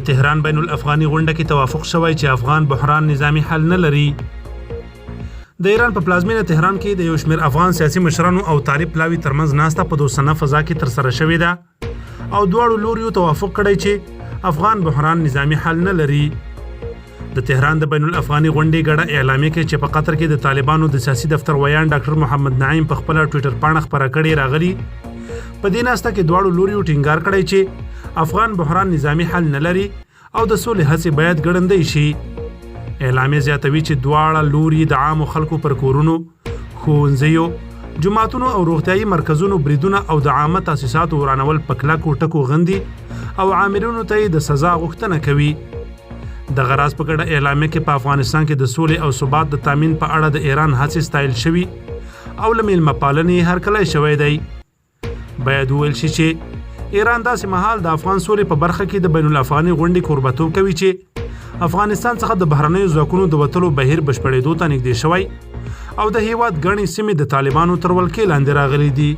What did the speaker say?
تهران بین الافغاني غونډه کې توافق شوی چې افغان بحران نظامی حل نه لري. د ایران په پلازمینه تهران کې د یو شمېر افغان سیاسي مشرانو او طالب پلاوي ترمنځ ناسته په دوستانه فضا کې ترسره شوې ده او دواړو لوریو توافق کړی چې افغان بحران نظامی حل نه لري. د تهران د بین الافغاني غونډې ګډه اعلامیه کې چې په قطر کې د طالبانو د سیاسي دفتر ویان ډاکټر محمد نعیم په خپل ټوئیټر پاڼه خپره کړې راغلي. په دې ناسته کې دواړو لوریو ټینګار کړی چې افغان بحران نظامی حل نه لري او د سولې هڅې باید ګړندۍ شي. اعلامیه زیاتوي چې دواړه لوري د عامو خلکو پر کورونو، ښوونځیو، جوماتونو او روغتیايي مرکزونو بریدونه او د عامه تاسیساتو ورانول په کلکو ټکو غندي او عاملینو ته د سزا غوښتنه کوي. دغه راز په ګډه اعلامیه کې په افغانستان کې د سولې او ثبات د تامین په اړه د ایران هڅې ستایل شوي او له میلمه پالنې هرکلی شوی دی. باید وویل شي چې ایران داسې مهال د افغان سولې په برخه کې د بین الافغاني غونډې کوربتوب کوي چې افغانستان څخه د بهرنیو ځواکونو د وتلو بهیر بشپړېدو ته نږدې شوی او د هیواد ګڼې سیمې د طالبانو تر ولکې لاندې راغلي دي.